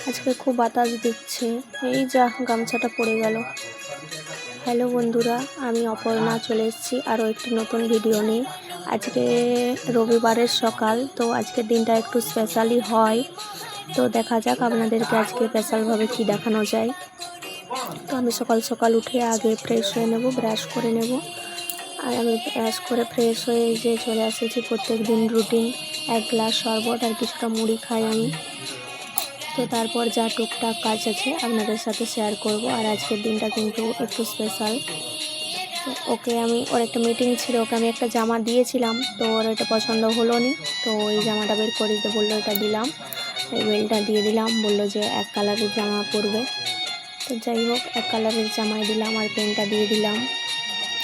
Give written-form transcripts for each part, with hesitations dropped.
আজকে খুব বাতাস দিচ্ছে, এই যা গামছাটা পড়ে গেল। হ্যালো বন্ধুরা, আমি অপর্ণা চলে এসেছি আরও একটি নতুন ভিডিও নিয়ে। আজকে রবিবারের সকাল, তো আজকের দিনটা একটু স্পেশালি হয়, তো দেখা যাক আপনাদেরকে আজকে স্পেশালভাবে কি দেখানো যায়। তো আমি সকাল সকাল উঠে আগে ফ্রেশ হয়ে নেব, ব্রাশ করে নেব। আর আমি ব্রাশ করে ফ্রেশ হয়ে যে চলে এসেছি প্রত্যেক দিন রুটিন, 1 গ্লাস শরবত আর কিছুটা মুড়ি খাই আমি। তো তারপর যা টুকটাক কাজ আছে আপনাদের সাথে শেয়ার করব। আর আজকের দিনটা কিন্তু একটু স্পেশাল। তো ওর একটা মিটিং ছিল, ওকে আমি একটা জামা দিয়েছিলাম, তো ওর এটা পছন্দ হলো নি, তো এই জামাটা বের করে দিতে বললো, এটা দিলাম, এই বেলটা দিয়ে দিলাম, বললো যে 1 কালারের জামা পরবে। তো যাই হোক, 1 কালারের জামাই দিলাম আর পেনটা দিয়ে দিলাম।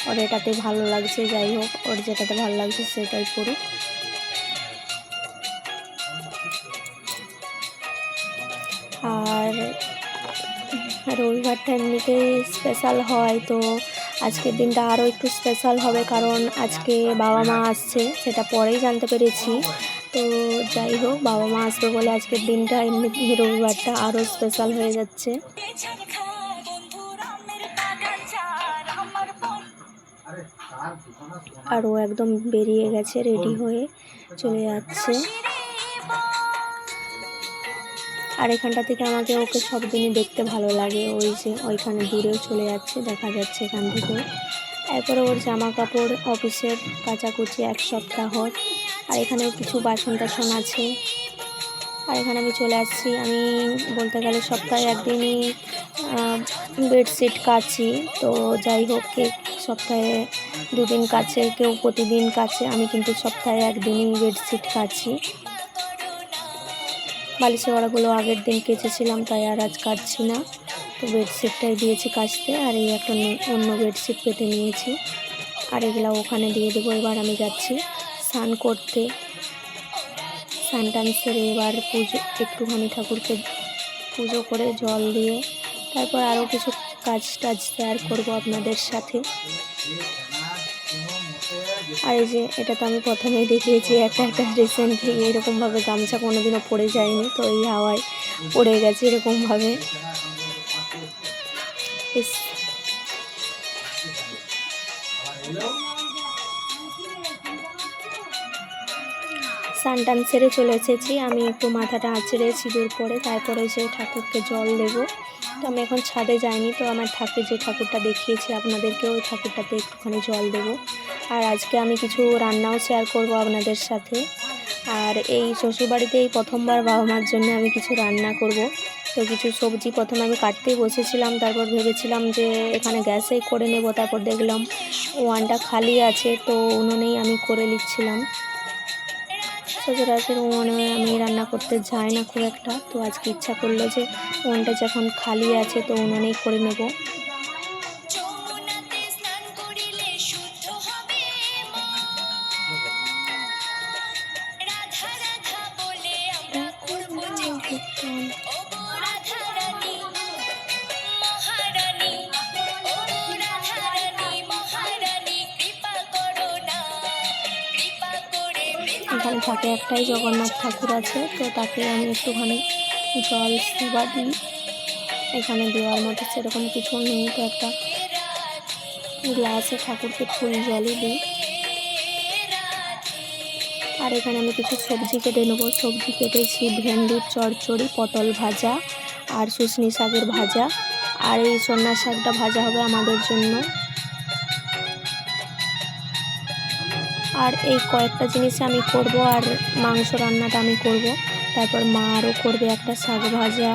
ওর এটাতে ভালো লাগছে, যাই হোক, ওর যেটাতে ভালো লাগছে সেটাই পরুক। আর রবিবারটা এমনিতেই স্পেশাল হয়, তো আজকের দিনটা আরও একটু স্পেশাল হবে, কারণ আজকে বাবা মা আসছে, সেটা পরেই জানতে পেরেছি। তো যাই হোক, বাবা মা আসবে বলে আজকের দিনটা এমনি রবিবারটা আরও স্পেশাল হয়ে যাচ্ছে। আর ও একদম বেরিয়ে গেছে, রেডি হয়ে চলে যাচ্ছে। আর এখানটা থেকে আমাকে ওকে সব দিনই দেখতে ভালো লাগে, ওই যে ওইখানে দূরেও চলে যাচ্ছে, দেখা যাচ্ছে এখান থেকে। এরপরে ওর জামা কাপড় অফিসের কাচাকুচি 1 সপ্তাহর, আর এখানেও কিছু বাসন টাসন আছে। আর এখানে আমি চলে আসছি, আমি বলতে গেলে সপ্তাহে 1 দিনই বেডশিট কাচি। তো যাই হোক, সপ্তাহে 2 দিন কাচে, কেউ প্রতিদিন কাচে, আমি কিন্তু সপ্তাহে 1 দিনই বেডশিট কাচি। বালিশের ওড়াগুলো আগের দিন কেচেছিলাম, তাই আর আজ কাচছি না, তো বেডশিটটাই দিয়েছি কাচতে। আর এই একটা অন্য বেডশিট পেতে নিয়েছি, আর এগুলো ওখানে দিয়ে দেবো। এবার আমি যাচ্ছি স্নান করতে, স্নান টান সেরে এবার একটুখানি ঠাকুরকে পুজো করে জল দিয়ে তারপর আরও কিছু কাজ টাজ শেয়ার করবো আপনাদের সাথে। আর এই যে এটা তো আমি প্রথমেই দেখিয়েছি, একটা রিসেন্টলি এরকমভাবে গামছা কোনোদিনও পরে যায়নি, তো এই হাওয়ায় পড়ে গেছে এরকমভাবে। স্নান টান সেরে চলে এসেছি, আমি একটু মাথাটা আঁচড়ে সিঁদুর পরে তারপরে যে ঠাকুরকে জল দেবো। তো আমি এখন ছাদে যাইনি, তো আমার যে ঠাকুরটা দেখিয়েছি আপনাদেরকে, ওই ঠাকুরটাতে একটুখানি জল দেবো। আর আজকে আমি কিছু রান্নাও শেয়ার করব আপনাদের সাথে। আর এই শ্বশুরবাড়িতে এই প্রথমবার বাবা মার জন্য আমি কিছু রান্না করব। তো কিছু সবজি প্রথমে আমি কাটতেই বসেছিলাম, তারপর ভেবেছিলাম যে এখানে গ্যাসেই করে নেব, তারপর দেখলাম ওয়ানটা খালি আছে, তো উনুনেই আমি করে নিচ্ছিলাম। সচরাচর উনুনে আমি রান্না করতে যাই না খুব একটা, তো আজকে ইচ্ছা করলো যে উনুনটা যখন খালি আছে তো উনুনেই করে নেব। এখানে থাকে একটাই জগন্নাথ ঠাকুর আছে, তো তাকে আমি একটুখানি জল সেবা দিই। এখানে দেওয়ার মতো সেরকম কিছু নেই, তো একটা গ্লাসে ঠাকুরকে ফুল জলই দিই। আর এখানে আমি কিছু সবজি কেটে নেবো। সবজি কেটেছি ভেন্ডির চচ্চড়ি, পটল ভাজা আর শুশনি শাকের ভাজা, আর এই সন্না শাকটা ভাজা হবে আমাদের জন্য। আর এই কয়েকটা জিনিস আমি করব, আর মাংস রান্নাটা আমি করব। তারপর মা আরও করবে একটা শাক ভাজা,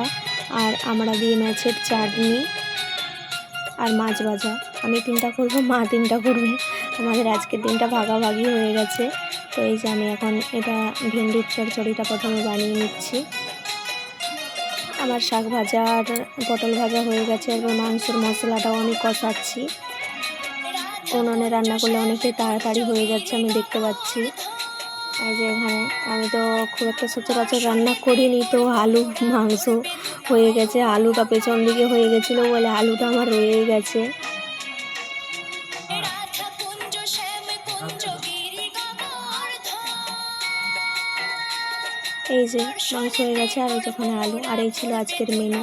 আর আমরা দিয়ে মাছের চাটনি আর মাছ ভাজা। আমি 3টা করব, মা 3টা করবে। আমাদের আজকের দিনটা ভাগাভাগি হয়ে গেছে। তো এই যে আমি এখন এটা ভেন্ডির চচ্চড়িটা প্রথমে বানিয়ে নিচ্ছি। আমার শাক ভাজা আর পটল ভাজা হয়ে গেছে, এবার মাংসের মশলাটাও আমি কষাচ্ছি। উনুনে রান্না করলে অনেকটাই তাড়াতাড়ি হয়ে যাচ্ছে, আমি দেখতে পাচ্ছি। এই যে এখানে আমি তো খুব একটা সচরাচর রান্না করিনি, তো আলু মাংস হয়ে গেছে, আলুটা পেছন দিকে হয়ে গেছিলো বলে আলুটা আমার রয়ে গেছে। এই এই যে মাংস হয়ে গেছে, আর এই যেখানে আলু, আর এই ছিল আজকের মেনু।